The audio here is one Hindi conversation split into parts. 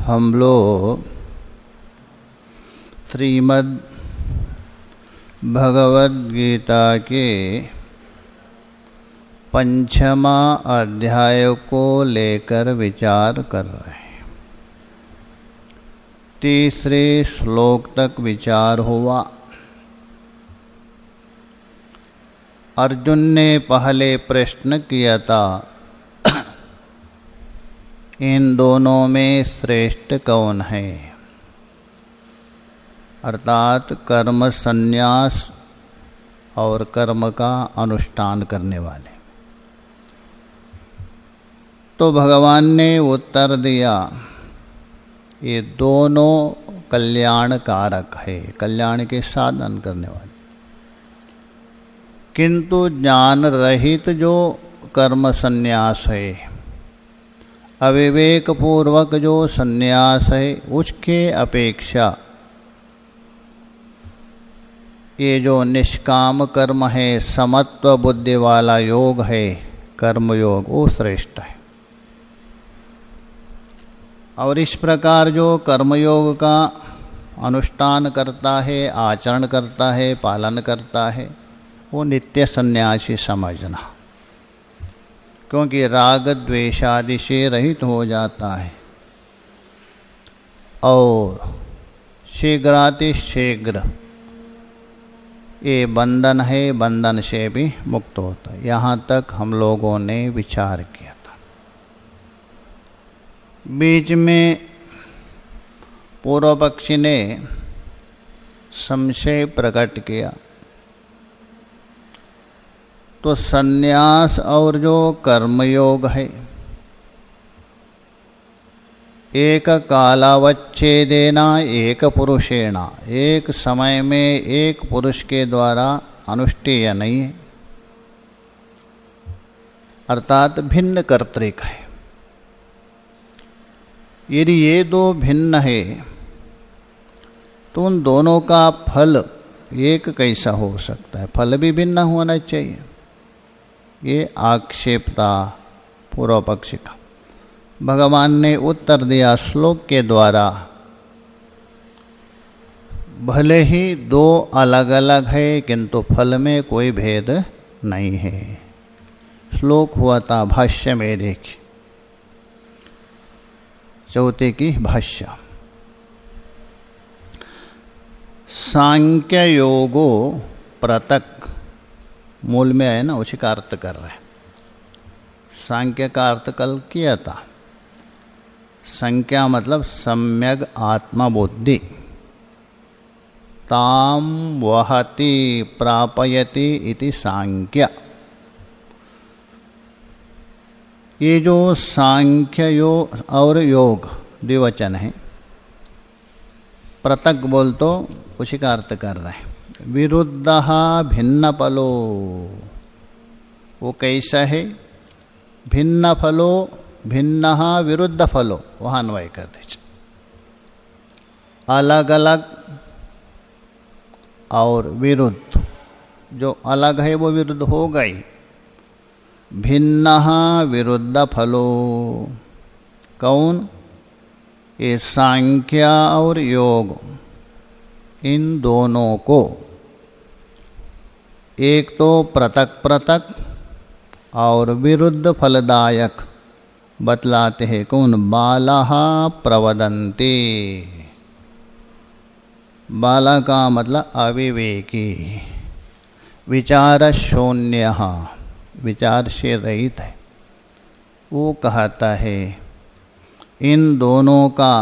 हम लोग श्रीमद् भगवद गीता के 5वां अध्याय को लेकर विचार कर रहे हैं। 3 श्लोक तक विचार हुआ। अर्जुन ने पहले प्रश्न किया था, इन दोनों में श्रेष्ठ कौन है? अर्थात कर्म संन्यास और कर्म का अनुष्ठान करने वाले। तो भगवान ने उत्तर दिया, ये दोनों कल्याण कारक है, कल्याण के साधन करने वाले। किंतु ज्ञान रहित जो कर्म संन्यास है, अविवेक पूर्वक जो संन्यास है, उसके अपेक्षा ये जो निष्काम कर्म है, समत्व बुद्धि वाला योग है, कर्म योग, वो श्रेष्ठ है। और इस प्रकार जो कर्मयोग का अनुष्ठान करता है, आचरण करता है, पालन करता है, वो नित्य सन्यासी समझना। क्योंकि राग द्वेषादि से रहित हो जाता है और शीघ्रातिशीघ्र ये बंधन है, बंधन से भी मुक्त होता है। यहाँ तक हम लोगों ने विचार किया था। बीच में पूर्व पक्षी ने संशय प्रकट किया। तो संन्यास और जो कर्मयोग है, एक कालावच्छेदेना एक पुरुषेणा, एक समय में एक पुरुष के द्वारा अनुष्ठेय नहीं है, अर्थात भिन्न कर्तृक है। यदि ये दो भिन्न है तो उन दोनों का फल एक कैसा हो सकता है? फल भी भिन्न होना चाहिए। ये आक्षेप था पूर्व पक्षी का। भगवान ने उत्तर दिया श्लोक के द्वारा, भले ही दो अलग अलग है किंतु फल में कोई भेद नहीं है। श्लोक हुआ था भाष्य में, देखिए चौथे की भाष्य। सांख्य योगो पृथक, मूल में है ना, उसी का अर्थ कर रहे हैं। सांख्य का अर्थ कल किया था। संख्या मतलब सम्यक आत्मबुद्धि। ताम वहति प्रापयति इति सांख्य। ये जो सांख्य योग और योग द्विवचन है, पृथक बोल तो उसी का अर्थ कर रहे हैं। विरुद्धः भिन्न फलो, वो कैसा है? भिन्न फलो, भिन्न विरुद्ध फलो, वहाँ अन्वय कर दीजिए। अलग अलग और विरुद्ध, जो अलग है वो विरुद्ध हो गई। भिन्न विरुद्ध फलो, कौन? ये सांख्य और योग, इन दोनों को एक तो पृथक पृथक और विरुद्ध फलदायक बतलाते हैं। कौन? बालः प्रवदन्ति। बाला का मतलब अविवेकी, विचार शून्य, विचार से रहित है। वो कहता है इन दोनों का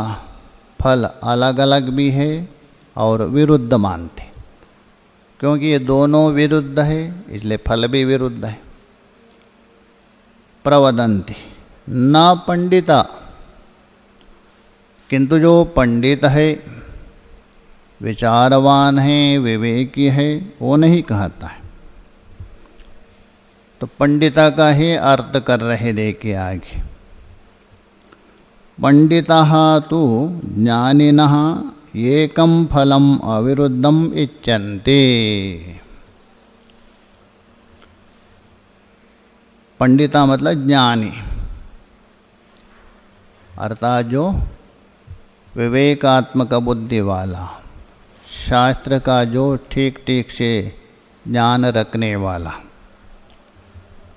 फल अलग अलग भी है और विरुद्ध मानते, क्योंकि ये दोनों विरुद्ध है इसलिए फल भी विरुद्ध है। प्रवदन्ति न पंडिता, किंतु जो पंडित है, विचारवान है, विवेकी है, वो नहीं कहता है। तो पंडिता का ही अर्थ कर रहे, देखिए आगे। पंडितः तु ज्ञानिनः एकं फलम अविरुद्धम इच्छन्ति। पंडिता मतलब ज्ञानी, अर्थात जो विवेकात्मक बुद्धि वाला, शास्त्र का जो ठीक ठीक से ज्ञान रखने वाला,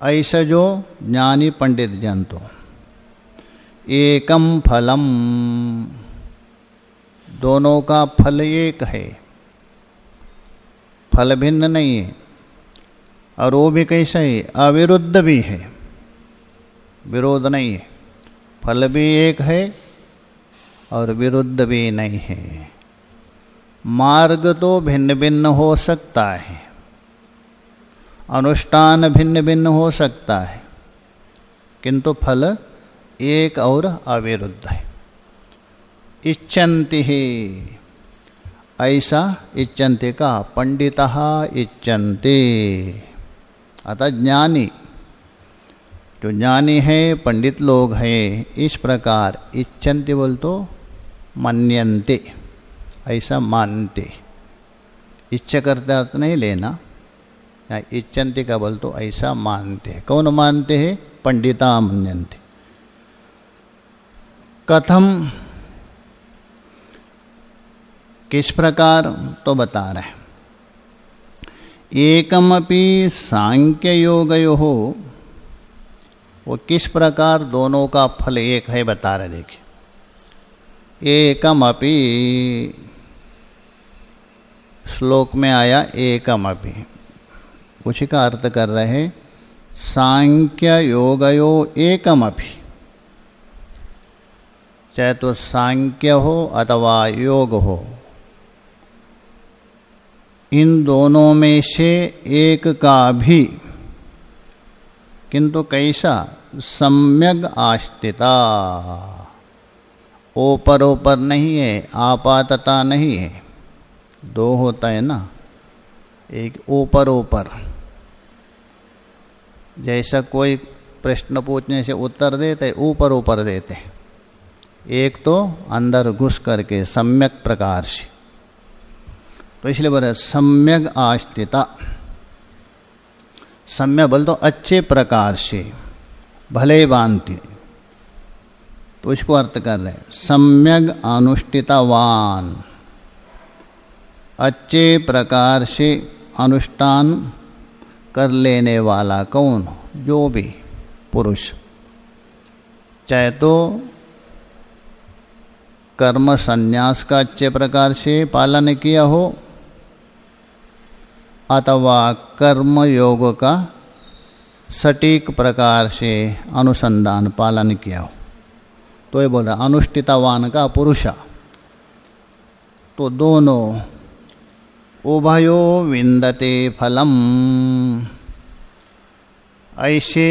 ऐसा जो ज्ञानी पंडित जन तो एकम फलम, दोनों का फल एक है, फल भिन्न नहीं है। और वो भी कैसा है, अविरुद्ध भी है, विरोध नहीं है, फल भी एक है और विरुद्ध भी नहीं है। मार्ग तो भिन्न भिन्न हो सकता है, अनुष्ठान भिन्न भिन्न हो सकता है, किंतु फल एक और अविरुद्ध है। इच्छन्ति ही, ऐसा इच्छन्ति का पंडितः इच्छन्ति, अतः ज्ञानी, जो ज्ञानी है, पंडित लोग हैं, इस प्रकार इच्छन्ति बोल तो मन्यन्ते, ऐसा मानते। इच्छा करते अर्थ नहीं लेना, इच्छन्ति का बोल तो ऐसा मानते। कौन मानते हैं? पंडिता मन्यन्ते। कथम, किस प्रकार, तो बता रहे। एकमपि सांख्य योगयोः, वो किस प्रकार दोनों का फल एक है बता रहे। देखिए, एकमपि श्लोक में आया एकमपि, उसी का अर्थ कर रहे हैं सांख्य योगयो एकमपि, चाहे तो सांख्य हो अथवा योग हो, इन दोनों में से एक का भी, किंतु कैसा, सम्यग आस्थिता, ऊपर ऊपर नहीं है, आपातता नहीं है। दो होता है ना, एक ऊपर ऊपर, जैसा कोई प्रश्न पूछने से उत्तर देते ऊपर ऊपर देते, एक तो अंदर घुस करके सम्यक प्रकार से। तो इसलिए बोले सम्यक आस्थिता, सम्यक बोल तो अच्छे प्रकार से, भले बांधती, तो इसको अर्थ कर रहे हैं सम्यक अनुष्ठितवान, अच्छे प्रकार से अनुष्ठान कर लेने वाला। कौन? जो भी पुरुष, चाहे तो कर्म संन्यास का अच्छे प्रकार से पालन किया हो, अथवा कर्म योग का सटीक प्रकार से अनुसंधान पालन किया हो, तो ये बोल रहा अनुष्ठितवान का पुरुष। तो दोनों उभयो विंदते फलम, ऐसे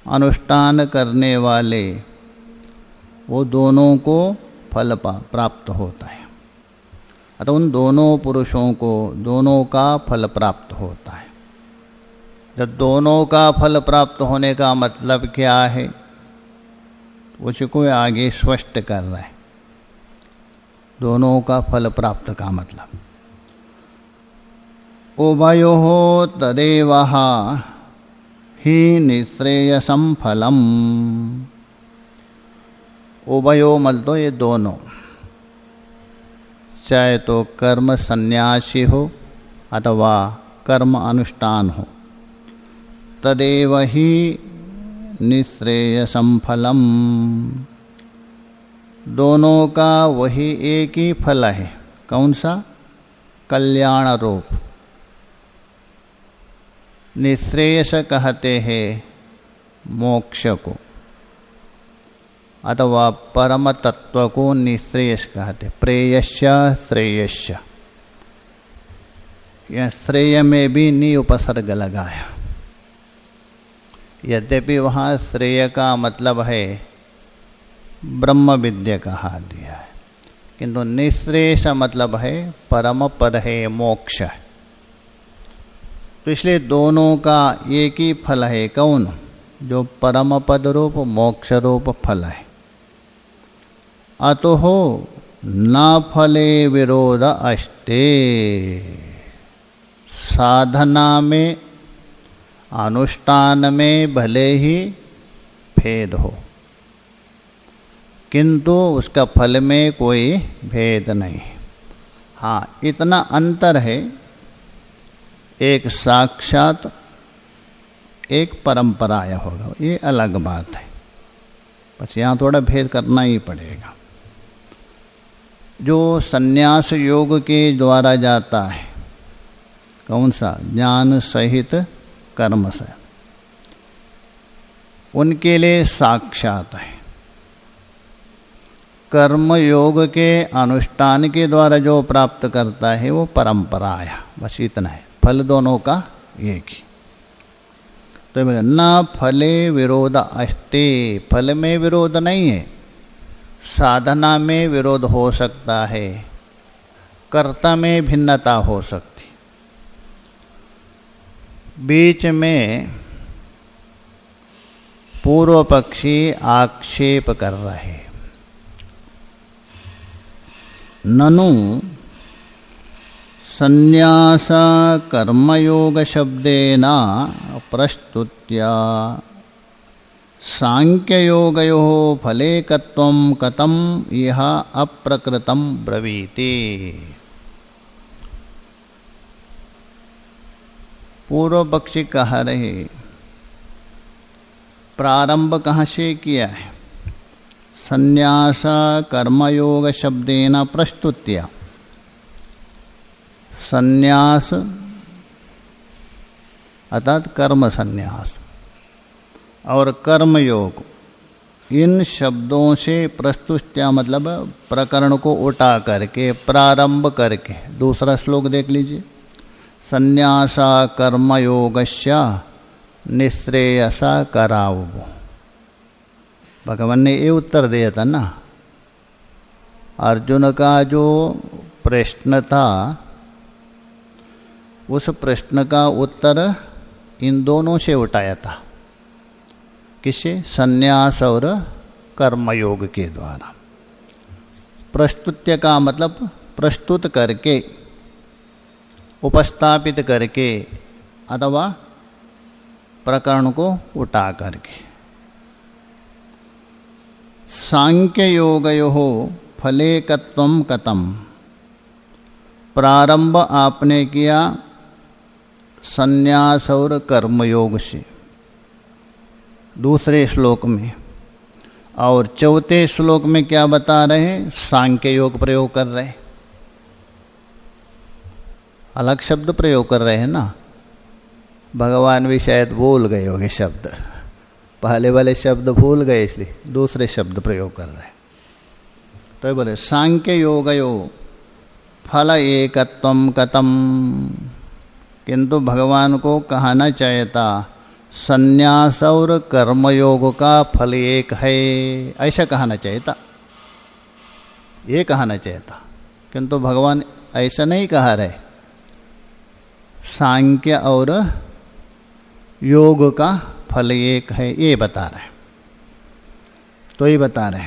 अनुष्ठान करने वाले वो दोनों को फल प्राप्त होता है। अतः उन दोनों पुरुषों को दोनों का फल प्राप्त होता है। जब दोनों का फल प्राप्त होने का मतलब क्या है, उसको आगे स्पष्ट कर रहा है। दोनों का फल प्राप्त का मतलब उभयोः तदेवः हि निःश्रेयसं फलम्। उभयो मल तो ये दोनों, चाहे तो कर्म संन्यासी हो अथवा कर्म अनुष्ठान हो, तदेव ही निःश्रेयसं फलम्, दोनों का वही एक ही फल है। कौन सा? कल्याण रूप। निःश्रेयस कहते हैं मोक्ष को, अथवा परम तत्व को निःश्रेयस कहते। प्रेयस्य श्रेयस्य, यह श्रेय में भी नि उपसर्ग लगाया। यद्यपि वहाँ श्रेय का मतलब है ब्रह्म विद्या कहा दिया है, किंतु निःश्रेयस मतलब है परम पद है, मोक्ष है। तो इसलिए दोनों का एक ही फल है। कौन? जो परम पद रूप मोक्ष रूप फल है। अतो हो न फले विरोध अस्ते, साधना में अनुष्ठान में भले ही भेद हो, किंतु उसका फल में कोई भेद नहीं। हाँ, इतना अंतर है, एक साक्षात एक परंपराय होगा, ये अलग बात है। बस यहाँ थोड़ा भेद करना ही पड़ेगा। जो संन्यास योग के द्वारा जाता है, कौन सा? ज्ञान सहित कर्म से, उनके लिए साक्षात है। कर्म योग के अनुष्ठान के द्वारा जो प्राप्त करता है वो परंपरा है। बस इतना है, फल दोनों का एक ही। तो न फले विरोध अस्ति, फल में विरोध नहीं है, साधना में विरोध हो सकता है, कर्ता में भिन्नता हो सकती। बीच में पूर्व पक्षी आक्षेप कर रहे, ननु संन्यास कर्मयोग शब्देन प्रस्तुत्या सांख्ययोगयोः फलेकत्वं कथम इह अप्रकृतं ब्रवीति। पूर्व पक्षी कह रहे, प्रारंभ कहाँ से किया है? संन्यास कर्मयोग शब्देन प्रस्तुत्या। संन्यास अर्थात कर्म संन्यास और कर्मयोग, इन शब्दों से प्रस्तुत्या मतलब प्रकरण को उठा करके, प्रारंभ करके। दूसरा श्लोक देख लीजिए, संन्यासा कर्मयोगस्य निःश्रेयसा करावो। भगवान ने ये उत्तर दिया था ना, अर्जुन का जो प्रश्न था, उस प्रश्न का उत्तर इन दोनों से उठाया था। किससे? संन्यास और कर्मयोग के द्वारा। प्रस्तुत्य का मतलब प्रस्तुत करके, उपस्थापित करके, अथवा प्रकरण को उठा करके। सांख्य योगयोः फलेकत्वं कथम, प्रारंभ आपने किया संन्यास और कर्मयोग से दूसरे श्लोक में, और चौथे श्लोक में क्या बता रहे हैं? सांख्य योग प्रयोग कर रहे हैं। अलग शब्द प्रयोग कर रहे हैं ना, भगवान भी शायद भूल गए होंगे शब्द, पहले वाले शब्द भूल गए इसलिए दूसरे शब्द प्रयोग कर रहे हैं। तो ये बोले सांख्य योगयो फल एकत्वम कथम, किंतु भगवान को कहना चाहिए था संन्यास और कर्मयोग का फल एक है, ऐसा कहना चाहिए था, ये कहना चाहिए था। किंतु भगवान ऐसा नहीं कह रहे, सांख्य और योग का फल एक है ये बता रहे। तो ये बता रहे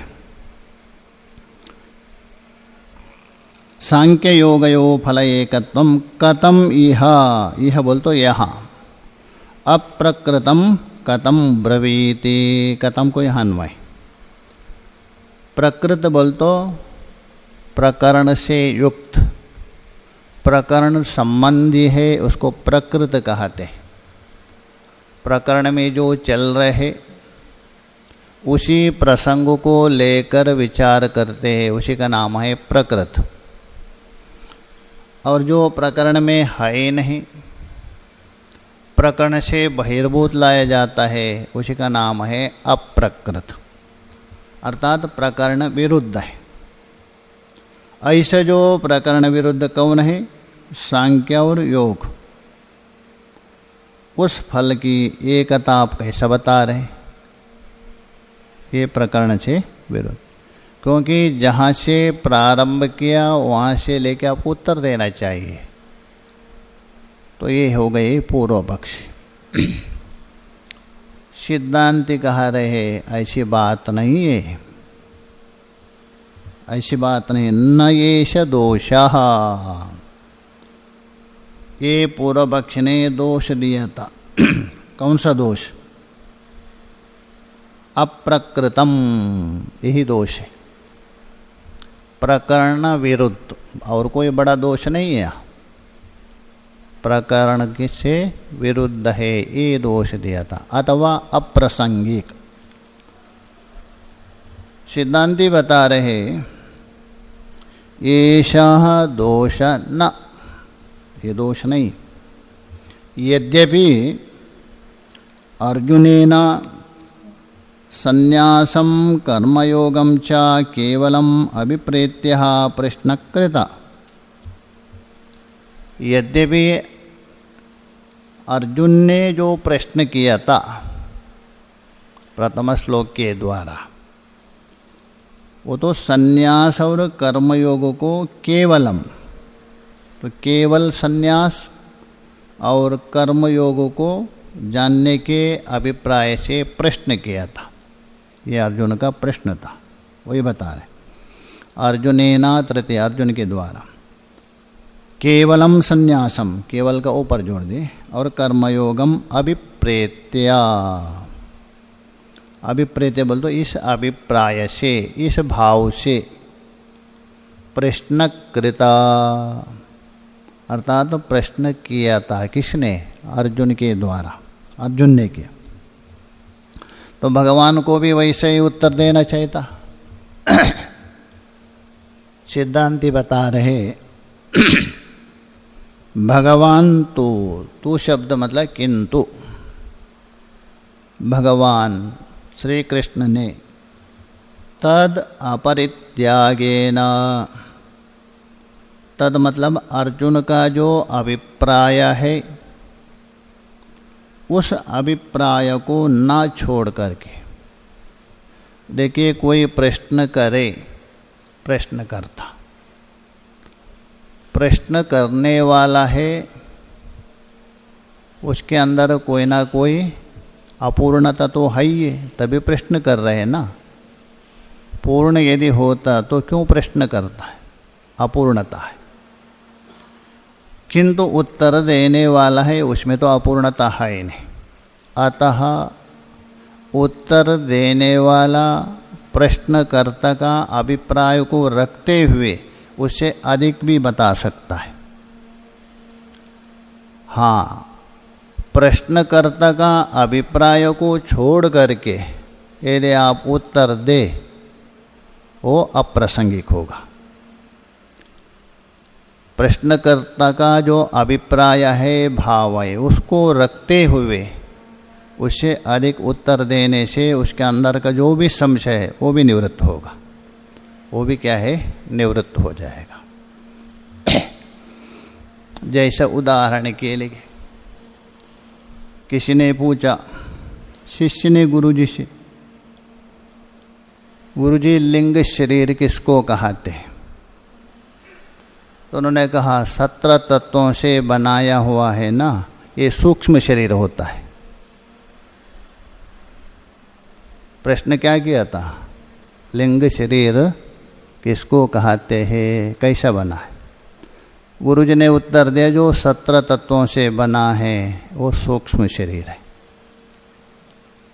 सांख्य योगयो फल एकत्वम कथम इह, इह बोल तो यहाँ, अप्रकृतम कथम ब्रवीति, कथम को यहाँ अन्वय। प्रकृत बोल तो प्रकरण से युक्त, प्रकरण संबंधी है, उसको प्रकृत कहते। प्रकरण में जो चल रहे उसी प्रसंग को लेकर विचार करते हैं, उसी का नाम है प्रकृत। और जो प्रकरण में है नहीं, प्रकरण से बहिर्भूत लाया जाता है, उसी का नाम है अप्रकृत, अर्थात प्रकरण विरुद्ध है। ऐसे जो प्रकरण विरुद्ध कौन है? सांख्य और योग। उस फल की एकता आप कैसा बता रहे? ये प्रकरण से विरुद्ध, क्योंकि जहाँ से प्रारंभ किया वहाँ से लेके आपको उत्तर देना चाहिए। तो ये हो गए पूर्व पक्ष। सिद्धांति कह रहे ऐसी बात नहीं है, ऐसी बात नहीं, न येष दोषः। ये पूर्व पक्ष ने दोष दिया था। कौन सा दोष? अप्रकृतम, यही दोष है। प्रकरण विरुद्ध, और कोई बड़ा दोष नहीं है। प्रकरण से विरुद्ध है ये दोष दिया था, अथवा अप्रासंगिक। सिद्धांती बता रहे एषः दोष न, ये दोष नहीं। यद्यपि अर्जुनेन संन्यासं कर्मयोगं च केवलम् अभिप्रेत्य प्रश्न कृता। यद्यपि अर्जुन ने जो प्रश्न किया था प्रथम श्लोक के द्वारा, वो तो संन्यास और कर्मयोग को केवलम, तो केवल संन्यास और कर्मयोग को जानने के अभिप्राय से प्रश्न किया था। ये अर्जुन का प्रश्न था, वही बता रहे। अर्जुनेना तृतीय, अर्जुन के द्वारा। केवलम संन्यासम, केवल का ऊपर जोड़ दे, और कर्मयोगम अभिप्रेत्या। अभिप्रेत्य बोल तो इस अभिप्राय से, इस भाव से प्रश्न कृता, अर्थात तो प्रश्न किया था। किसने? अर्जुन के द्वारा, अर्जुन ने किया। तो भगवान को भी वैसे ही उत्तर देना चाहिए था। सिद्धांती बता रहे भगवान तू शब्द मतलब किंतु, भगवान श्री कृष्ण ने तद अपरित्यागेन, तद मतलब अर्जुन का जो अभिप्राय है, उस अभिप्राय को ना छोड़ करके। देखिए कोई प्रश्न करे, प्रश्नकर्ता प्रश्न करने वाला है, उसके अंदर कोई ना कोई अपूर्णता तो है ही है, तभी प्रश्न कर रहे हैं ना। पूर्ण यदि होता तो क्यों प्रश्न करता है? अपूर्णता है। किंतु उत्तर देने वाला है, उसमें तो अपूर्णता है ही नहीं। अतः उत्तर देने वाला प्रश्नकर्ता का अभिप्राय को रखते हुए उससे अधिक भी बता सकता है। हाँ, प्रश्नकर्ता का अभिप्राय को छोड़ करके यदि आप उत्तर दे, वो अप्रासंगिक होगा। प्रश्नकर्ता का जो अभिप्राय है, भाव है, उसको रखते हुए उससे अधिक उत्तर देने से उसके अंदर का जो भी संशय है वो भी निवृत्त होगा। वो भी क्या है? निवृत्त हो जाएगा। जैसा उदाहरण के लिए किसी ने पूछा, शिष्य ने गुरुजी से, गुरुजी लिंग शरीर किसको कहते हैं? तो उन्होंने कहा 17 तत्वों से बनाया हुआ है ना, ये सूक्ष्म शरीर होता है। प्रश्न क्या किया था? लिंग शरीर किसको कहते हैं, कैसा बना है? गुरुजी ने उत्तर दिया जो 17 तत्वों से बना है वो सूक्ष्म शरीर है।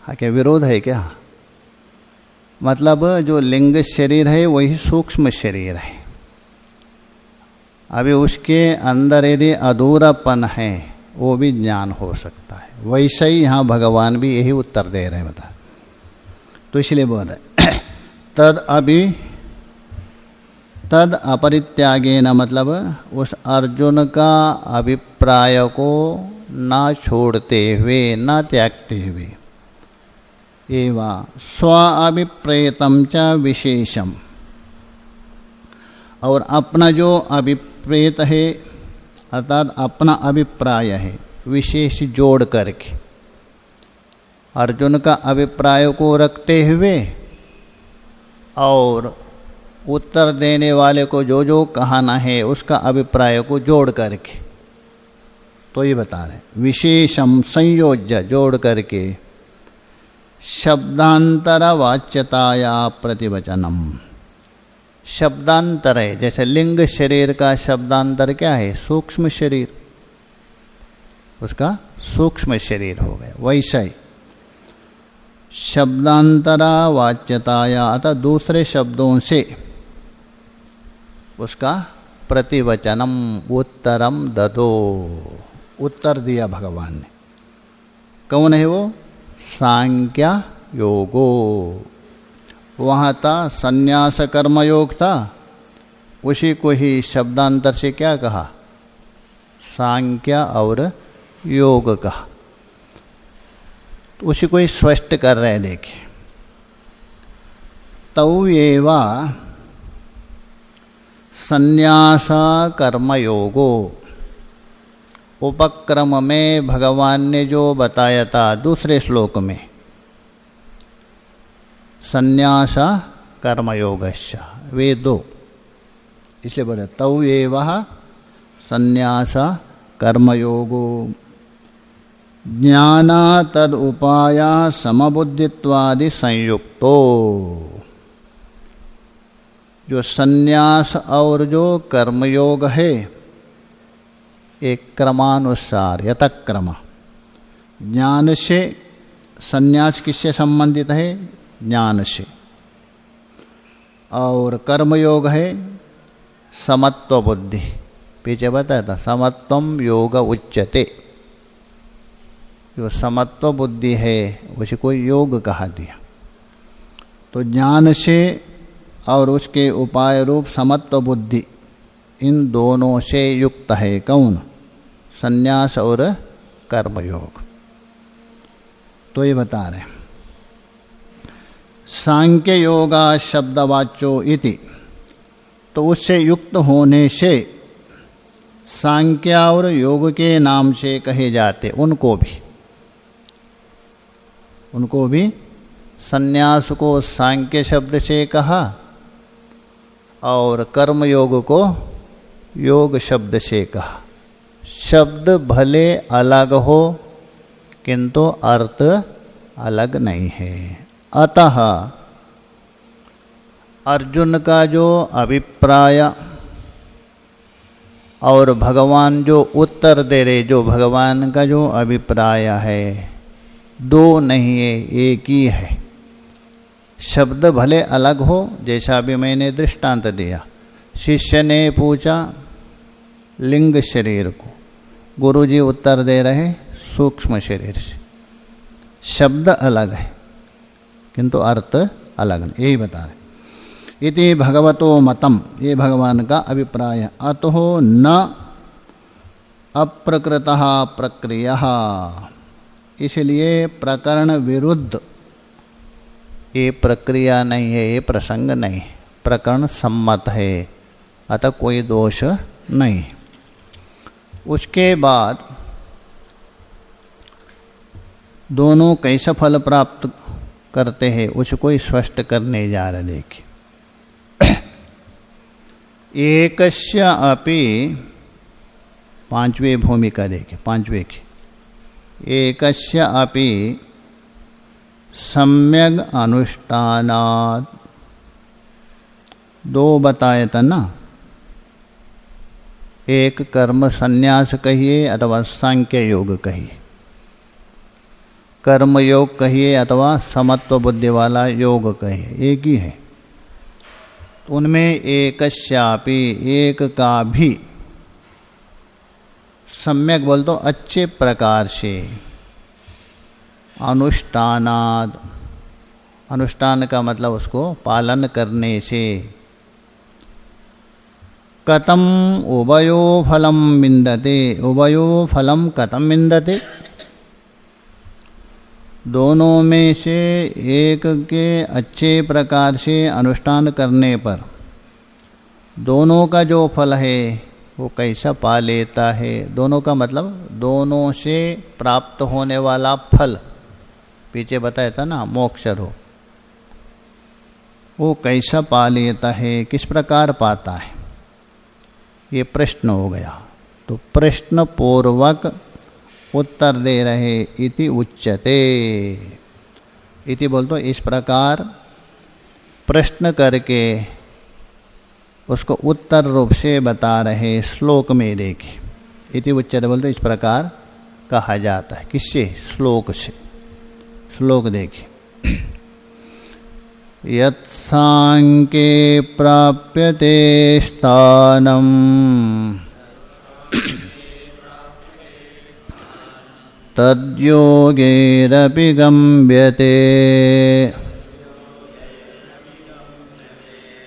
हाँ, क्या विरोध है क्या? मतलब जो लिंग शरीर है वही सूक्ष्म शरीर है। अभी उसके अंदर यदि अधूरापन है वो भी ज्ञान हो सकता है। वैसे ही यहाँ भगवान भी यही उत्तर दे रहे हैं, बता। तो इसलिए बोल रहे तद अपरित्यागेन, मतलब उस अर्जुन का अभिप्राय को ना छोड़ते हुए, ना त्यागते हुए, एवं स्व अभिप्रेतम च विशेषम, और अपना जो अभिप्रेत है अर्थात अपना अभिप्राय है विशेष जोड़ करके, अर्जुन का अभिप्राय को रखते हुए और उत्तर देने वाले को जो जो कहना है उसका अभिप्राय को जोड़ करके, तो ये बता रहे विशेषम संयोज्य, जोड़ करके शब्दांतर वाच्यताया प्रतिवचनम। शब्दांतर है, जैसे लिंग शरीर का शब्दांतर क्या है? सूक्ष्म शरीर, उसका सूक्ष्म शरीर हो गया। वैसा ही शब्दांतरा वाच्यताया, अतः दूसरे शब्दों से उसका प्रतिवचनम उत्तरम ददो, उत्तर दिया भगवान ने। कौन है वो? सांख्य योगो। वहाँ था संन्यास कर्म योग था, उसी को ही शब्दांतर से क्या कहा? सांख्य और योग कहा। तो उसी को ही स्पष्ट कर रहे हैं। देखिए, तौ एवा संन्यास कर्म योगो, उपक्रम में भगवान ने जो बताया था दूसरे श्लोक में, संन्यास कर्मयोगश्च, वे दो, इसलिए बोले तौ एव संन्यास कर्मयोगो ज्ञाना तद उपाया समबुद्धित्वादि संयुक्तो। जो संन्यास और जो कर्मयोग है, एक क्रमानुसार यतक्रम, ज्ञान से, संन्यास किससे संबंधित है? ज्ञान से। और कर्मयोग है समत्व बुद्धि, पीछे बताया था समत्वम योग उच्यते। जो समत्व बुद्धि है उसी को योग कहा दिया। तो ज्ञान से और उसके उपाय रूप समत्व बुद्धि, इन दोनों से युक्त है कौन? संन्यास और कर्मयोग। तो ये बता रहे सांख्य योगा शब्दवाच्यो इति, तो उससे युक्त होने से सांख्य और योग के नाम से कहे जाते, उनको भी संन्यास को सांख्य शब्द से कहा और कर्मयोग को योग शब्द से कहा। शब्द भले अलग हो किंतु अर्थ अलग नहीं है। अतः अर्जुन का जो अभिप्राय और भगवान जो उत्तर दे रहे, जो भगवान का जो अभिप्राय है, दो नहीं है, एक ही है। शब्द भले अलग हो, जैसा अभी मैंने दृष्टांत दिया। शिष्य ने पूछा लिंग शरीर को, गुरुजी उत्तर दे रहे सूक्ष्म शरीर से। शब्द अलग है किंतु अर्थ अलग नहीं, यही बता रहे। इति भगवतो मतम, ये भगवान का अभिप्राय। अतो न अप्रकृतः प्रक्रिया, इसलिए प्रकरण विरुद्ध ये प्रक्रिया नहीं है, ये प्रसंग नहीं, प्रकरण सम्मत है, अतः कोई दोष नहीं। उसके बाद दोनों कैसा फल प्राप्त करते हैं उसको स्पष्ट करने जा रहे। देखिए, एकस्य अपि, पांचवी भूमिका देखिए, पांचवे की, एकस्य अपि सम्यग अनुष्ठानात्, दो बताए था ना, एक कर्म संन्यास कहिए अथवा सांख्य योग कहिए, कर्म योग कहिए अथवा समत्व बुद्धि वाला योग कहिए, एक ही है। तो उनमें एकस्यापि, एक का भी, सम्यक बोल तो अच्छे प्रकार से, अनुष्ठानाद, अनुष्ठान का मतलब उसको पालन करने से, कथम उभयो फलम विन्दते, उभयो फलम कथम विन्दते, दोनों में से एक के अच्छे प्रकार से अनुष्ठान करने पर दोनों का जो फल है वो कैसा पा लेता है। दोनों का मतलब दोनों से प्राप्त होने वाला फल, पीछे बताया था ना, मोक्ष रूप, वो कैसा पा लेता है, किस प्रकार पाता है, ये प्रश्न हो गया। तो प्रश्न पूर्वक उत्तर दे रहे, इति उच्यते, इति बोल तो इस प्रकार प्रश्न करके उसको उत्तर रूप से बता रहे श्लोक में। देखिए, इति उच्यते बोल तो इस प्रकार कहा जाता है, किससे? श्लोक से। श्लोक देखिए, यत्सांख्ये प्राप्यते स्थानम् तद्योगैरपि गम्यते।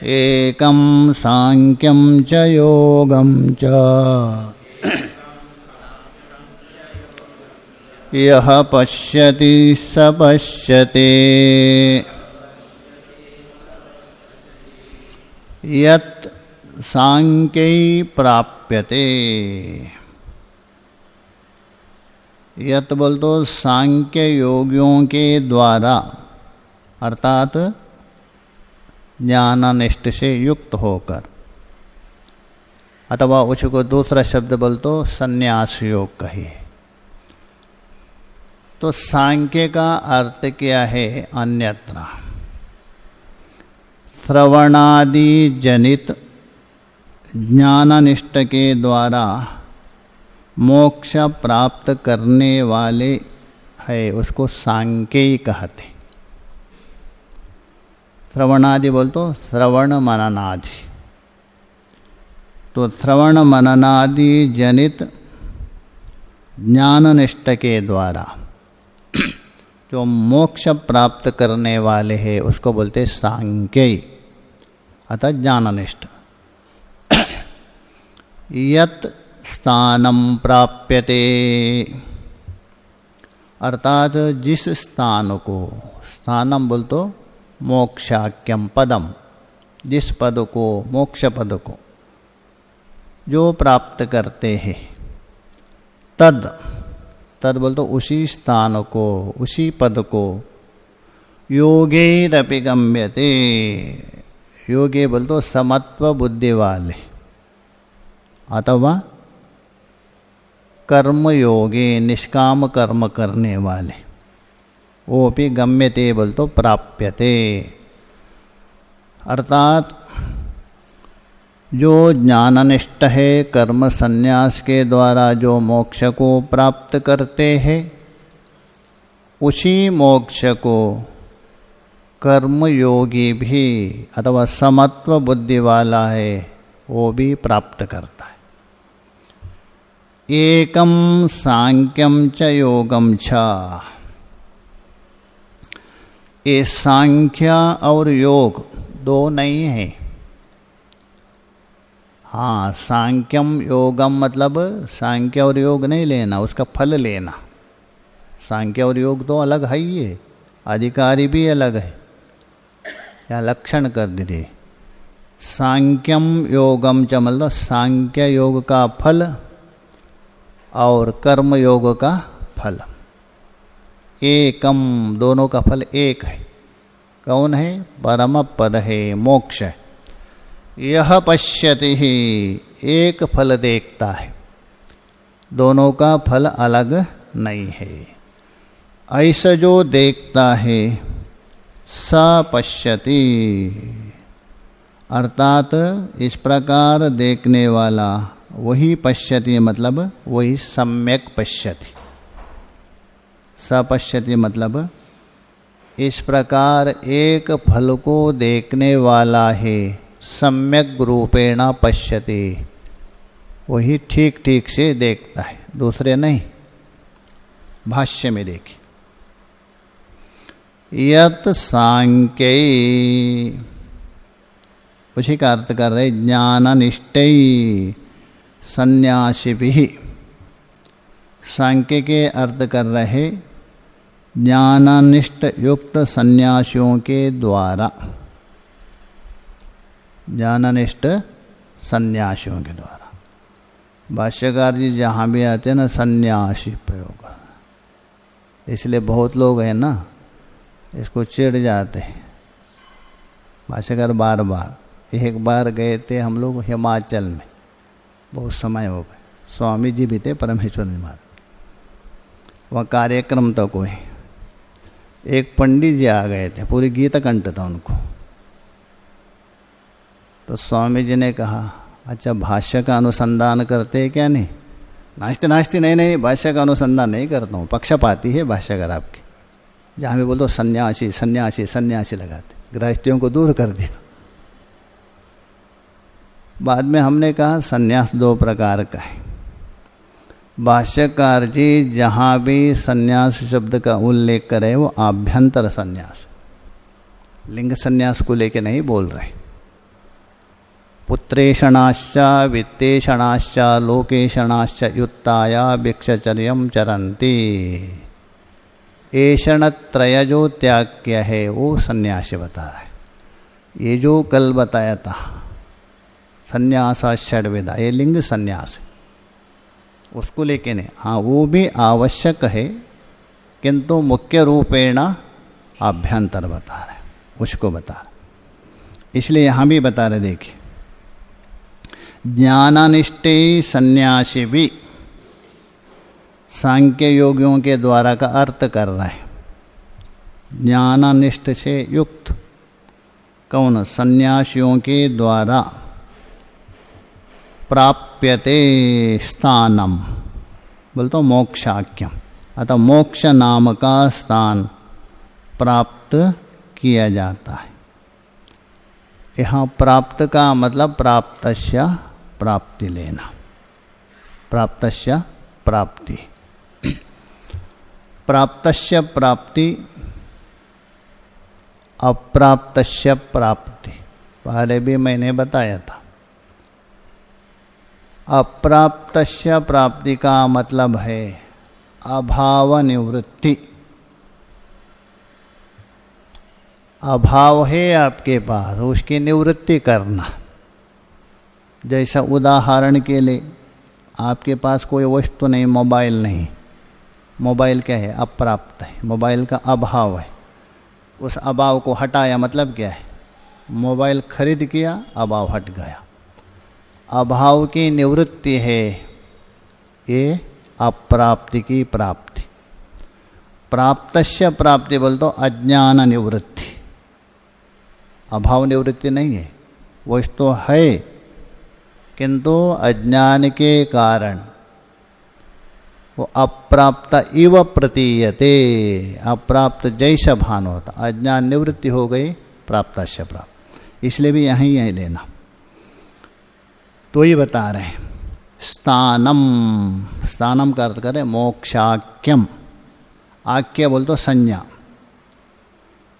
एकं सांख्यं च योगं च यः पश्यति स पश्यति। यत् सांख्यै प्राप्यते। यत बोल तो सांख्य योगियों के द्वारा अर्थात ज्ञानानिष्ठ से युक्त होकर, अथवा उसको दूसरा शब्द बोल तो संन्यास योग कहिए। तो सांख्य का अर्थ क्या है? अन्यत्र श्रवणादि जनित ज्ञानानिष्ठ के द्वारा मोक्ष प्राप्त करने वाले है, उसको सांख्य कहते। श्रवणादि बोल तो श्रवण मननादि। तो श्रवण मननादि जनित ज्ञाननिष्ठ के द्वारा जो मोक्ष प्राप्त करने वाले हैं उसको बोलते सांख्य, अतः ज्ञाननिष्ठ। यत् स्थानम प्राप्यते, अर्थात जिस स्थान को, स्थानम बोल तो मोक्षाख्यम पदम, जिस पद को, मोक्ष पद को जो प्राप्त करते हैं, तद, तद बोल तो उसी स्थान को, उसी पद को, योगैरपि गम्यते। योगे बोल तो समत्व बुद्धि वाले, अथवा कर्म योगे निष्काम कर्म करने वाले, वो भी गम्यते बोल तो प्राप्यते। अर्थात जो ज्ञाननिष्ठ है, कर्म संन्यास के द्वारा जो मोक्ष को प्राप्त करते हैं, उसी मोक्ष को कर्म योगी भी अथवा समत्व बुद्धि वाला है वो भी प्राप्त करता है। एकम सांख्यम च योगम च, ये सांख्य और योग दो नहीं है। हाँ, सांख्यम योगम मतलब सांख्य और योग नहीं लेना, उसका फल लेना। सांख्य और योग तो अलग है ही है, अधिकारी भी अलग है, या लक्षण कर दीजिए। सांख्यम योगम च मतलब सांख्य योग का फल और कर्म योग का फल एकम, दोनों का फल एक है। कौन है? परम पद है, मोक्ष है। यह पश्यति ही, एक फल देखता है, दोनों का फल अलग नहीं है। ऐसा जो देखता है स पश्यति, अर्थात इस प्रकार देखने वाला वही पश्यति मतलब वही सम्यक पश्यति। सपश्यति मतलब इस प्रकार एक फल को देखने वाला है, सम्यक रूपेण पश्यति, वही ठीक ठीक से देखता है, दूसरे नहीं। भाष्य में देखिए, यत सांख्यै, उसी का अर्थ कर रहे ज्ञाननिष्ठै सन्यासिभिः। सांख्य के अर्थ कर रहे ज्ञानानिष्ठ युक्त सन्यासियों के द्वारा, ज्ञानानिष्ठ सन्यासियों के द्वारा। भाष्यकार जी जहाँ भी आते हैं ना सन्यासी प्रयोग, इसलिए बहुत लोग हैं ना इसको चिढ़ जाते हैं। भाष्यकार बार बार, एक बार गए थे हम लोग हिमाचल में, बहुत समय हो गए, स्वामी जी भी थे परमेश्वर महाराज, वह कार्यक्रम तो कोई, एक पंडित जी आ गए थे, पूरी गीता कंठ था उनको। तो स्वामी जी ने कहा अच्छा भाष्य का अनुसंधान करते हैं क्या? नहीं, नाचते नाचते नहीं, भाष्य का अनुसंधान नहीं करता हूँ, पक्षपाती है भाष्यकार आपके। जहाँ भी बोल दो सन्यासी सन्यासी सन्यासी लगाते। गृहस्थियों को दूर कर दिया। बाद में हमने कहा सन्यास 2 प्रकार का है। भाष्यकार जी जहाँ भी सन्यास शब्द का उल्लेख करे वो आभ्यंतर सन्यास, लिंग सन्यास को लेके नहीं बोल रहे। पुत्रेषणाश्च वित्तेषणाश्च लोकेषणाश्च युक्ताया भिक्षचर्यम चरन्ति, ऐषण त्रय जो त्याग किया है वो सन्यास बता रहा है। ये जो कल बताया था सन्यास षड्विधा, ये लिंग सन्यास है, उसको लेके नहीं। हाँ वो भी आवश्यक है किंतु मुख्य रूपेण आभ्यंतर बता रहे, उसको बता रहे। इसलिए यहाँ भी बता रहे, देखिए ज्ञानानिष्ठे सन्यासी भी सांख्य योगियों के द्वारा का अर्थ कर रहा है। ज्ञानानिष्ठ से युक्त कौन? सन्यासियों के द्वारा प्राप्यते स्थानम, बोलते मोक्षाख्यम, अतः मोक्ष नाम का स्थान प्राप्त किया जाता है। यहाँ प्राप्त का मतलब प्राप्तस्य प्राप्ति लेना, प्राप्तस्य प्राप्ति, प्राप्तस्य प्राप्ति, अप्राप्तस्य प्राप्ति, पहले भी मैंने बताया था। अप्राप्तस्य प्राप्ति का मतलब है अभाव निवृत्ति। अभाव है आपके पास, उसकी निवृत्ति करना। जैसा उदाहरण के लिए आपके पास कोई वस्तु नहीं, मोबाइल नहीं, मोबाइल क्या है? अप्राप्त है, मोबाइल का अभाव है। उस अभाव को हटाया मतलब क्या है? मोबाइल खरीद किया, अभाव हट गया। अभाव की निवृत्ति है ये अप्राप्ति की प्राप्ति। प्राप्तस्य प्राप्ति बोल तो अज्ञान निवृत्ति, अभाव निवृत्ति नहीं है। वस्तु है किंतु अज्ञान के कारण वो अप्राप्त इव प्रतीयते, अप्राप्त जैसा भान होता। अज्ञान निवृत्ति हो गई, प्राप्तस्य प्राप्त। इसलिए भी यहीं लेना। तो ये बता रहे हैं स्थानम, स्थानम का अर्थ करें मोक्षाख्यम। आख्य बोल तो संज्ञा,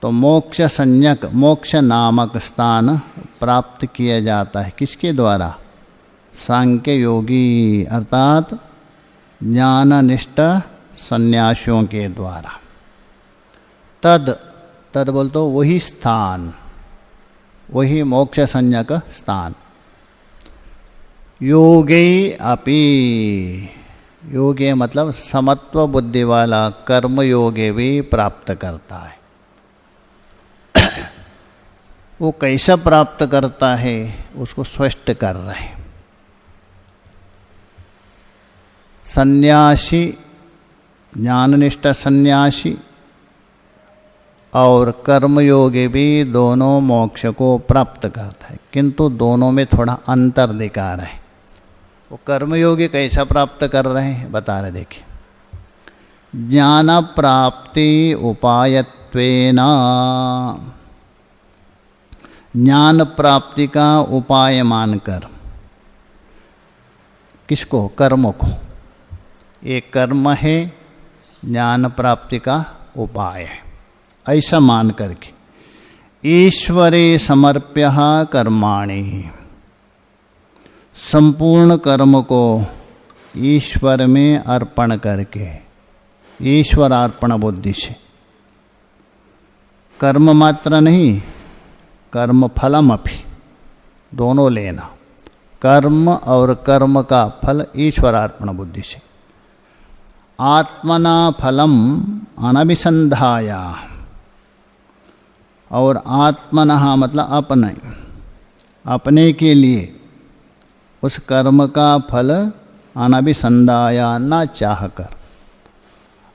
तो मोक्ष संज्ञक, मोक्ष नामक स्थान प्राप्त किया जाता है। किसके द्वारा? सांख्य योगी अर्थात ज्ञाननिष्ठ सन्यासियों के द्वारा। तद बोल तो वही स्थान, वही मोक्ष संज्ञक स्थान। योगे अपि, योगे मतलब समत्व बुद्धि वाला कर्म योगे भी प्राप्त करता है। वो कैसा प्राप्त करता है उसको स्पष्ट कर रहे हैं। सन्यासी, ज्ञाननिष्ठ सन्यासी और कर्मयोगी भी दोनों मोक्ष को प्राप्त करता है, किंतु दोनों में थोड़ा अंतर दिखा रहे हैं। वो कर्मयोगी कैसा प्राप्त कर रहे हैं बता रहे, देखिए। ज्ञान प्राप्ति उपायत्वेन, ज्ञान प्राप्ति का उपाय मानकर, किसको? कर्म को। एक कर्म है, ज्ञान प्राप्ति का उपाय है, ऐसा मान करके ईश्वरे समर्प्य कर्माणि, संपूर्ण कर्म को ईश्वर में अर्पण करके, ईश्वरार्पण बुद्धि से, कर्म मात्र नहीं कर्म फलम अपि, दोनों लेना। कर्म और कर्म का फल ईश्वरार्पण बुद्धि से। आत्मना फलम अनभिसंधाया, और आत्मना मतलब अपने, अपने के लिए उस कर्म का फल अनभिसंधाया, ना चाह कर।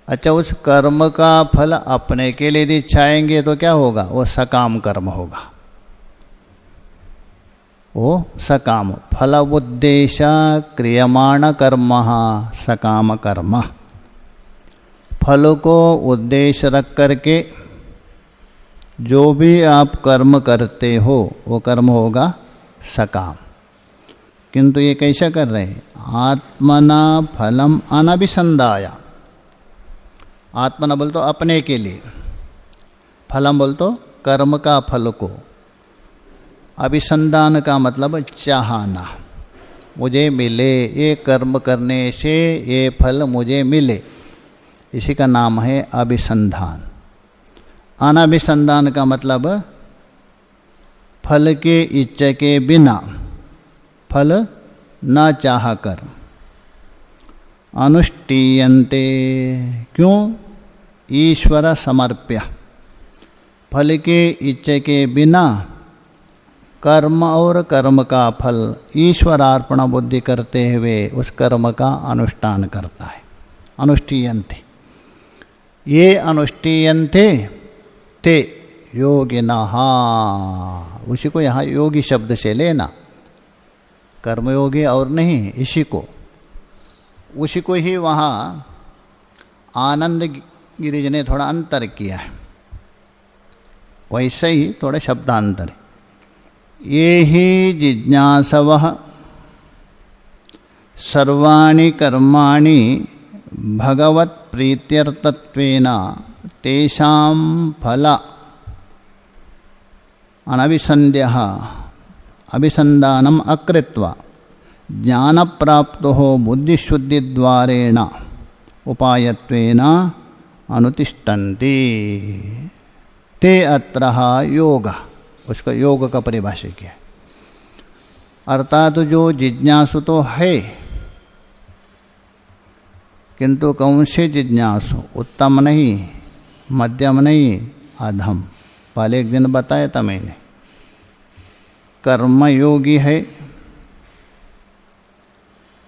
अच्छा, उस कर्म का फल अपने के लिए यदि चाहेंगे तो क्या होगा? वो सकाम कर्म होगा, वो सकाम। फल उद्देश्य क्रियमाण कर्म सकाम कर्म। फल को उद्देश्य रख करके जो भी आप कर्म करते हो वो कर्म होगा सकाम। किंतु ये कैसा कर रहे हैं? आत्मना फलम अनभिसंधाय। आत्मना बोल तो अपने के लिए, फलम बोल तो कर्म का फल को, अभिसंधान का मतलब चाहना, मुझे मिले, ये कर्म करने से ये फल मुझे मिले, इसी का नाम है अभिसंधान। अनाभिसंधान का मतलब फल के इच्छा के बिना, फल न चाह कर। अनुष्ठीयन्ते, क्यों? ईश्वर समर्प्य, फल के इच्छा के बिना कर्म और कर्म का फल ईश्वरार्पण बुद्धि करते हुए उस कर्म का अनुष्ठान करता है। अनुष्ठीयन्ते, ये अनुष्ठीयन्ते ते योगिनः, उसी को यहाँ योगी शब्द से लेना, कर्मयोगी और नहीं, इसी को, उसी को ही वहाँ आनंद गिरिज ने थोड़ा अंतर किया है, वैसे ही थोड़ा शब्दांतर है। ये ही जिज्ञासवः सर्वाणि कर्माणि भगवत् प्रीत्यर्थत्वेन तेषां फल अनभिसन्ध्यः अभिसन्धानम् अकृत्वा ज्ञानप्राप्तो बुद्धिशुद्धिद्वारेण उपायत्वेन अनुतिष्ठन्ति। ते अत्र योग, उसका योग का परिभाषा किया है। अर्थात जो जिज्ञासु तो है, किंतु कौन से जिज्ञासु? उत्तम नहीं, मध्यम नहीं, अधम। पहले एक दिन बताया था मैंने, कर्मयोगी है,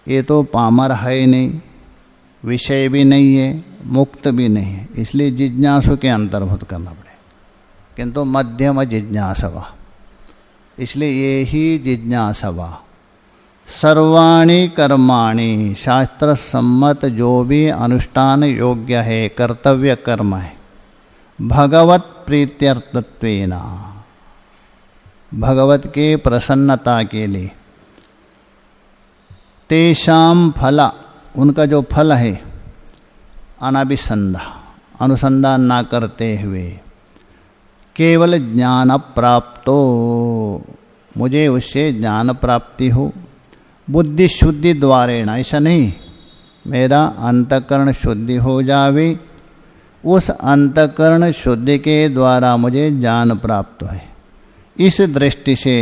ये तो पामर है नहीं, विषय भी नहीं है, मुक्त भी नहीं है, इसलिए जिज्ञासु के अंतर्भूत करना पड़ेगा। किंतु मध्यम जिज्ञासवा, इसलिए ये ही जिज्ञासवा सर्वाणि कर्माणि, शास्त्र सम्मत जो भी अनुष्ठान योग्य है, कर्तव्य कर्म है, भगवत प्रीत्यर्थत्वेन, भगवत के प्रसन्नता के लिए, तेषां फल, उनका जो फल है, अनाभिसंधा, अनुसंधान ना करते हुए, केवल ज्ञान प्राप्तो, मुझे उससे ज्ञान प्राप्ति हो, बुद्धि शुद्धि द्वारेण, ऐसा नहीं मेरा अंतःकरण शुद्धि हो जावे, उस अंतःकरण शुद्धि के द्वारा मुझे ज्ञान प्राप्त है, इस दृष्टि से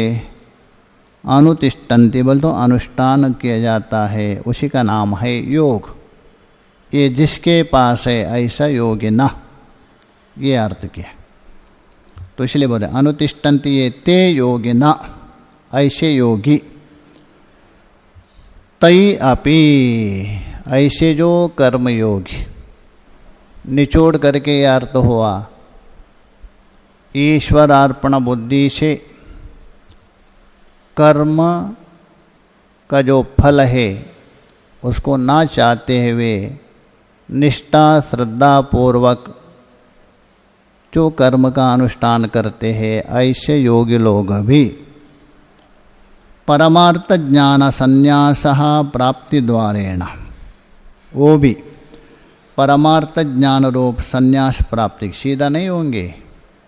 अनुतिष्ठन्ति बोल तो अनुष्ठान किया जाता है, उसी का नाम है योग। ये जिसके पास है ऐसा योगी न, ये अर्थ किया। तो इसलिए बोले अनुतिष्ठन्ति ये ते योगी न, ऐसे योगी। तई अपि, ऐसे जो कर्मयोगी, निचोड़ करके यह अर्थ हुआ, ईश्वरार्पण बुद्धि से कर्म का जो फल है उसको ना चाहते हुए निष्ठा श्रद्धा पूर्वक जो कर्म का अनुष्ठान करते हैं, ऐसे योगी लोग भी परमार्थ ज्ञान संन्यास प्राप्ति द्वारेण, वो भी परमार्थ ज्ञान रूप संन्यास प्राप्ति, सीधा नहीं होंगे।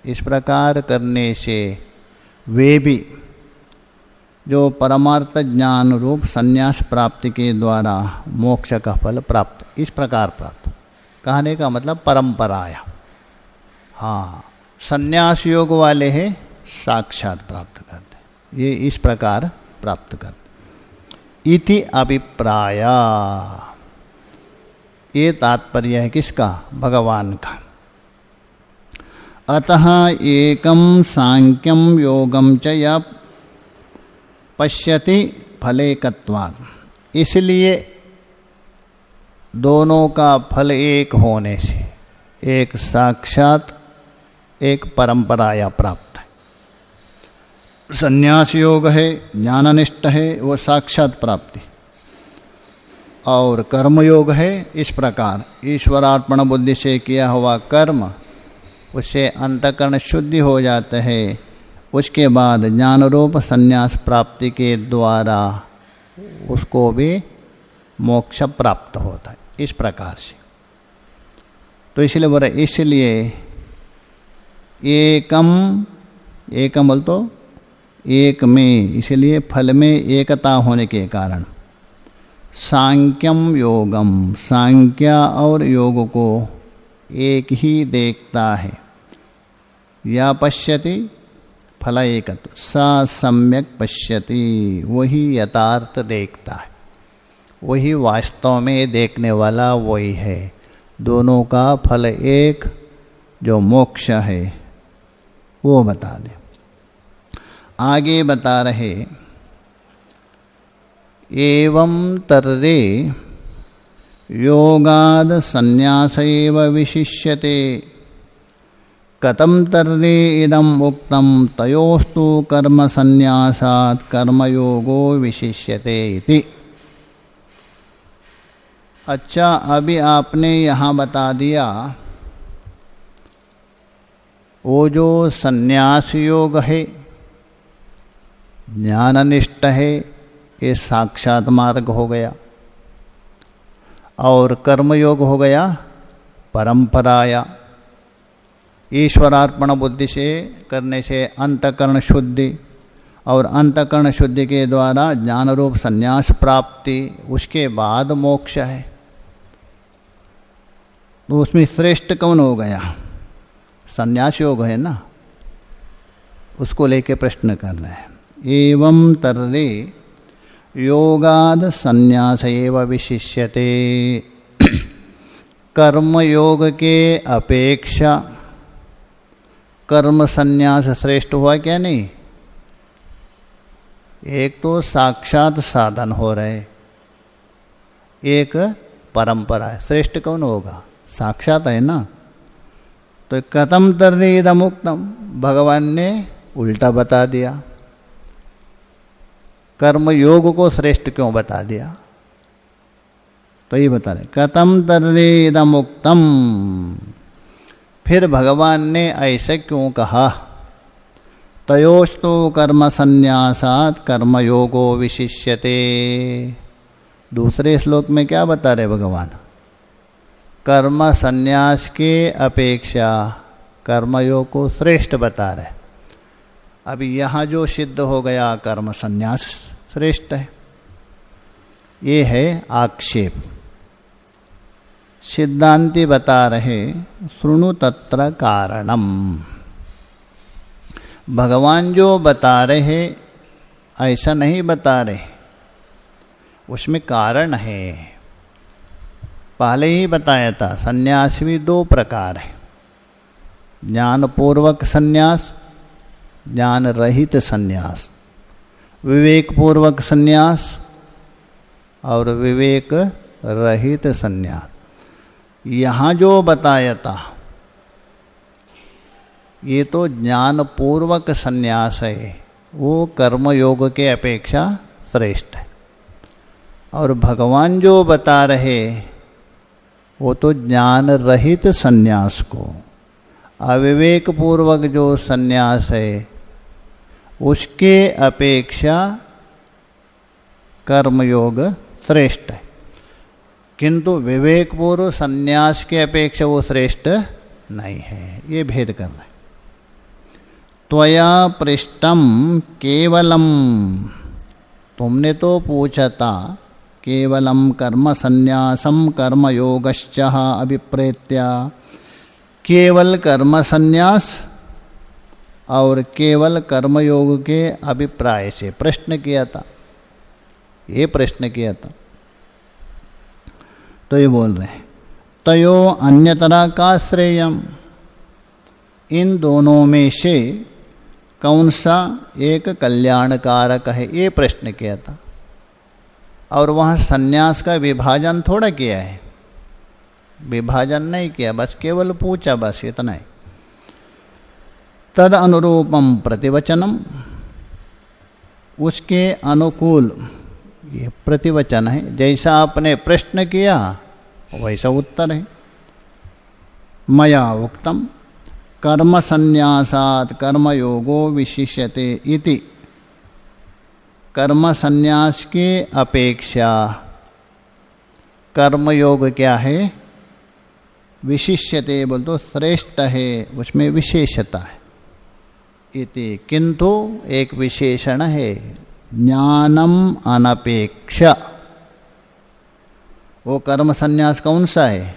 इस प्रकार करने से वे भी जो परमार्थ ज्ञान रूप संन्यास प्राप्ति के द्वारा मोक्ष का फल प्राप्त, इस प्रकार प्राप्त, कहने का मतलब परंपराया। हाँ, संन्यास योग वाले हैं साक्षात प्राप्त करते, ये इस प्रकार प्राप्त करते। इति अभिप्राय, ये तात्पर्य है किसका? भगवान का। अतः एकम सांख्यम योगम च य पश्यति फलेकत्वात्, इसलिए दोनों का फल एक होने से, एक साक्षात एक परंपराया प्राप्त है। संन्यास योग है, ज्ञाननिष्ठ है, वो साक्षात प्राप्ति, और कर्मयोग है इस प्रकार ईश्वरार्पण बुद्धि से किया हुआ कर्म उससे अंतःकरण शुद्धि हो जाता है। उसके बाद ज्ञान रूप संन्यास प्राप्ति के द्वारा उसको भी मोक्ष प्राप्त होता है। इस प्रकार से तो इसलिए बोला, इसलिए एकम बोल तो एक में, इसलिए फल में एकता होने के कारण सांख्यम योगम, सांख्य और योग को एक ही देखता है। या पश्यति फल एकत्व, सा सम्यक पश्यति, वही यथार्थ देखता है, वही वास्तव में देखने वाला वही है। दोनों का फल एक जो मोक्ष है वो बता दे। आगे बता रहे, एवं तर्रे योगाद संन्यास एव विशिष्यते, कथम तर्रे इदम उक्तम तयोस्तु कर्म संन्यासात् कर्मयोगो विशिष्यते इति। अच्छा, अभी आपने यहाँ बता दिया वो जो संन्यास योग है, ज्ञाननिष्ठ है, ये साक्षात मार्ग हो गया, और कर्मयोग हो गया परंपराया। ईश्वरार्पण बुद्धि से करने से अंतःकरण शुद्धि, और अंतःकरण शुद्धि के द्वारा ज्ञान रूप संन्यास प्राप्ति, उसके बाद मोक्ष है। तो उसमें श्रेष्ठ कौन हो गया? संन्यास योग है ना, उसको लेके प्रश्न कर रहे हैं। एवं तर्रे योगाद संन्यास एव विशिष्यते, कर्म योग के अपेक्षा कर्म संन्यास श्रेष्ठ हुआ क्या? नहीं, एक तो साक्षात साधन हो रहे, एक परंपरा है। श्रेष्ठ कौन होगा? साक्षात है ना। तो कथम तर्रे इदमुक्तम, भगवान ने उल्टा बता दिया। कर्म योग को श्रेष्ठ क्यों बता दिया? तो ये बता रहे, कथम तर्रे इदमुक्तम, फिर भगवान ने ऐसे क्यों कहा? तयोस्तु कर्म संन्यासात् कर्मयोगो विशिष्यते। दूसरे श्लोक में क्या बता रहे भगवान? कर्म संन्यास के अपेक्षा कर्मयोग को श्रेष्ठ बता रहे। अभी यहाँ जो सिद्ध हो गया कर्म संन्यास श्रेष्ठ है, ये है आक्षेप। सिद्धांती बता रहे, शृणु तत्र कारणम, भगवान जो बता रहे ऐसा नहीं बता रहे, उसमें कारण है। पहले ही बताया था, संन्यास भी दो प्रकार है, ज्ञान पूर्वक संन्यास, ज्ञान रहित संन्यास, विवेक पूर्वक संन्यास और विवेक रहित संन्यास। यहाँ जो बताया था ये तो ज्ञान पूर्वक संन्यास है, वो कर्मयोग के अपेक्षा श्रेष्ठ है। और भगवान जो बता रहे वो तो ज्ञान रहित संन्यास को, अविवेक पूर्वक जो संन्यास है उसके अपेक्षा कर्मयोग श्रेष्ठ है। किंतु विवेक पूर्व संन्यास के अपेक्षा वो श्रेष्ठ नहीं है। ये भेद कर रहे। त्वया पृष्टम केवलम, तुमने तो पूछा था केवलम कर्म संन्यासम कर्मयोगश्च अभिप्रेत्य, केवल कर्म संन्यास और केवल कर्मयोग के अभिप्राय से प्रश्न किया था। ये प्रश्न किया था। तो ये बोल रहे हैं, तयो अन्यतरा का श्रेयम, इन दोनों में से कौन सा एक कल्याणकारक है, ये प्रश्न किया था। और वहाँ संन्यास का विभाजन थोड़ा किया है, विभाजन नहीं किया, बस केवल पूछा, बस इतना ही। तद अनुरूपम प्रतिवचनम, उसके अनुकूल ये प्रतिवचन है। जैसा आपने प्रश्न किया वैसा उत्तर है। मया उक्तम, कर्म संन्यासात् कर्मयोगो विशिष्यते इति, कर्म संन्यास के अपेक्षा कर्मयोग क्या है, विशिष्यते बोल तो श्रेष्ठ है, उसमें विशेषता है। इति किंतु एक विशेषण है, ज्ञानम अनपेक्ष। वो कर्म संन्यास कौन सा है,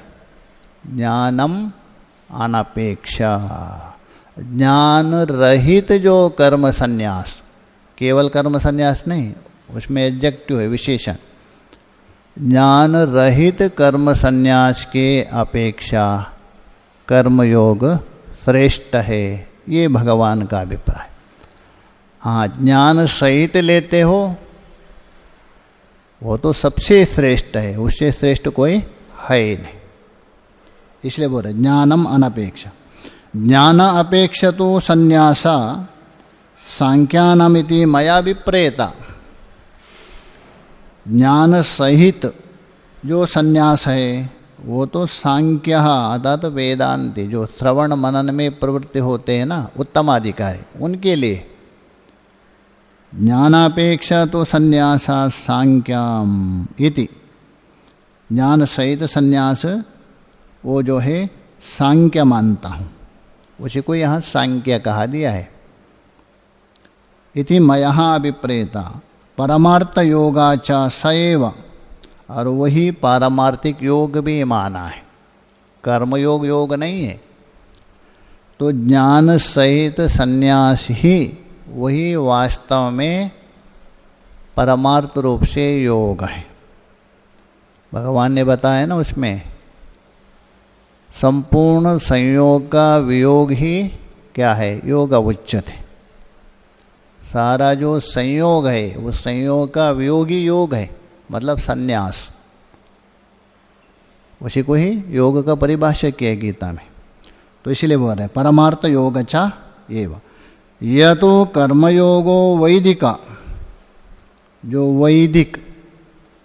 ज्ञानम अनपेक्ष, ज्ञान रहित जो कर्म संन्यास, केवल कर्म संन्यास नहीं, उसमें एडजेक्टिव है, विशेषण। ज्ञान रहित कर्म संन्यास के अपेक्षा कर्मयोग श्रेष्ठ है, ये भगवान का अभिप्राय। हाँ, ज्ञान सहित लेते हो वो तो सबसे श्रेष्ठ है, उससे श्रेष्ठ कोई है ही नहीं, इसलिए बोल रहे ज्ञानम अनपेक्ष। ज्ञान अपेक्ष तो संन्यासा सांख्यानामिति मया विप्रेता। ज्ञान सहित जो संन्यास है वो तो सांख्य अर्थात वेदांति, जो श्रवण मनन में प्रवृत्ति होते हैं ना, उत्तमाधिकारी, उनके लिए। ज्ञानापेक्षा तो संन्यासा सांख्याम इति, ज्ञान सहित संन्यास वो जो है सांख्य मानता हूँ, उसी को यहाँ सांख्य कहा दिया है। इति मया अभिप्रेता परमार्थ योगाचा सएव, और वही पारमार्थिक योग भी माना है, कर्मयोग योग नहीं है। तो ज्ञान सहित संन्यास ही वही वास्तव में परमार्थ रूप से योग है। भगवान ने बताया ना उसमें, संपूर्ण संयोग का वियोग ही क्या है, योग उच्यते। सारा जो संयोग है उस संयोग का वियोगी योग है, मतलब संन्यास, उसी को ही योग का परिभाषा किया है गीता में। तो इसीलिए बोल रहे परमार्थ योग चा एव। यह तो कर्मयोगो वैदिका, जो वैदिक,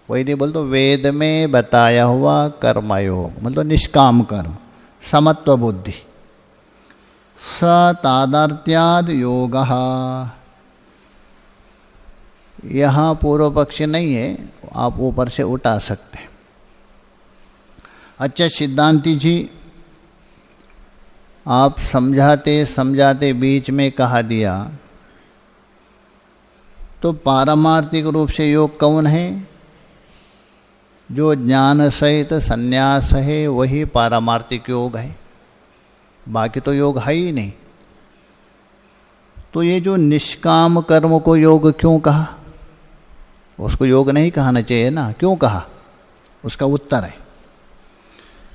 वैदिक बोल तो वेद में बताया हुआ कर्मयोग, मतलब निष्काम कर्म, समत्व बुद्धि। स तादार्त्याद योगः, यहाँ पूर्व पक्ष नहीं है, आप ऊपर से उठा सकते हैं। अच्छा सिद्धांति जी, आप समझाते समझाते बीच में कहा दिया, तो पारमार्थिक रूप से योग कौन है, जो ज्ञान सहित संन्यास है वही पारमार्थिक योग है, बाकी तो योग है ही नहीं। तो ये जो निष्काम कर्म को योग क्यों कहा, उसको योग नहीं कहना चाहिए ना, क्यों कहा, उसका उत्तर है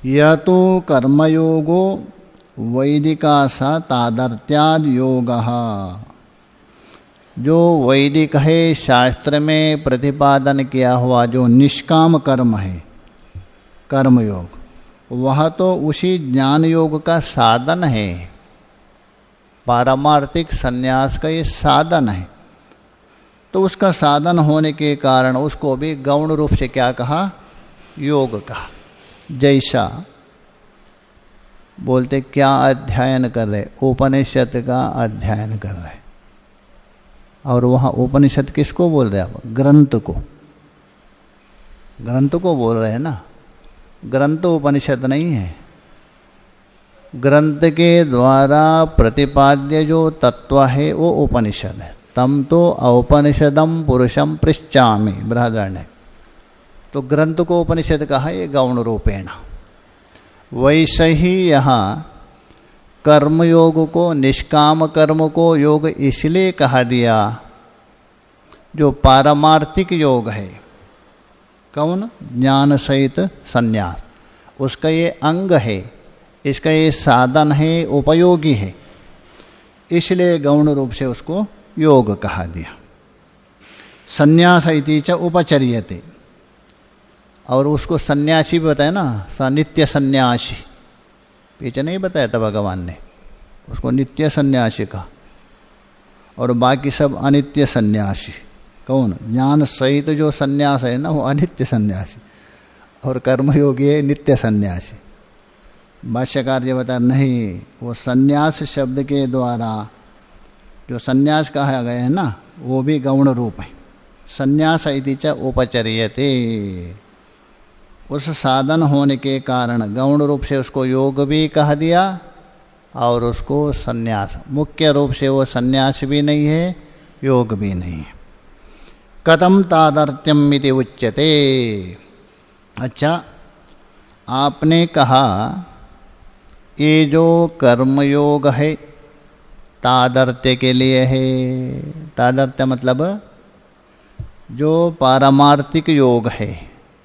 यह तो कर्मयोगो वैदिका सा तादार्त्याद योगः, जो वैदिक है शास्त्र में प्रतिपादन किया हुआ जो निष्काम कर्म है कर्मयोग, वह तो उसी ज्ञान योग का साधन है, पारमार्थिक संन्यास का ये साधन है। तो उसका साधन होने के कारण उसको भी गौण रूप से क्या कहा, योग कहा। जैसा बोलते क्या अध्ययन कर रहे, उपनिषद का अध्ययन कर रहे, और वहाँ उपनिषद किसको बोल रहे आप, ग्रंथ को, ग्रंथ को बोल रहे हैं ना, ग्रंथ उपनिषद नहीं है। ग्रंथ के द्वारा प्रतिपाद्य जो तत्व है वो उपनिषद है। तम तो औपनिषदम पुरुषम पृच्छामि बृहदारण्यक। तो ग्रंथ को उपनिषद कहा, ये गौण रूपेण। वैसे ही यहाँ कर्मयोग को, निष्काम कर्म को योग इसलिए कहा दिया जो पारमार्थिक योग है। कौन, ज्ञान सहित संन्यास, उसका ये अंग है, इसका ये साधन है, उपयोगी है, इसलिए गौण रूप से उसको योग कहा दिया। संन्यास इति च उपचर्यते, और उसको सन्यासी भी बताया ना, नित्य सन्यासी, पीछे नहीं बताया था भगवान ने, उसको नित्य सन्यासी कहा, और बाकी सब अनित्य सन्यासी। कौन, ज्ञान सहित जो सन्यास है ना वो अनित्य सन्यासी, और कर्मयोगी है नित्य सन्यासी। भाष्यकार जी बता नहीं, वो संन्यास शब्द के द्वारा जो संन्यास कहा गया है ना, वो भी गौण रूप है। संन्यास इति च उपचर्यते, उस साधन होने के कारण गौण रूप से उसको योग भी कह दिया और उसको संन्यास, मुख्य रूप से वो संन्यास भी नहीं है, योग भी नहीं है। कथम तादार्त्यम इति उच्यते। अच्छा, आपने कहा ये जो कर्मयोग है तादार्त्य के लिए है। तादार्त्य मतलब जो पारमार्थिक योग है,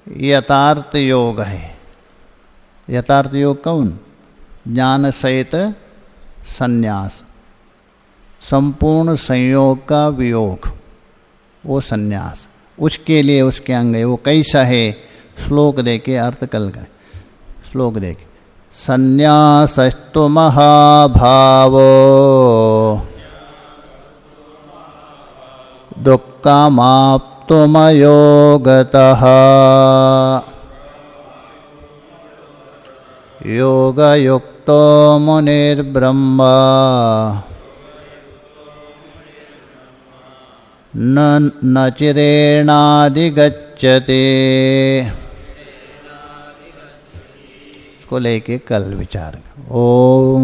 यथार्थ योग है। यथार्थ योग कौन? ज्ञान सहित संन्यास, संपूर्ण संयोग का वियोग, वो संन्यास, उसके लिए उसके अंग है। वो कैसा है? श्लोक दे के अर्थ कल करें। श्लोक दे के, संन्यासस्तु महाभावो दुःखमाप्तुमयोगतः योगयुक्तो मुनिर्ब्रह्मा न चिरेणाधिगच्छति। इसको लेके कल विचार। ओम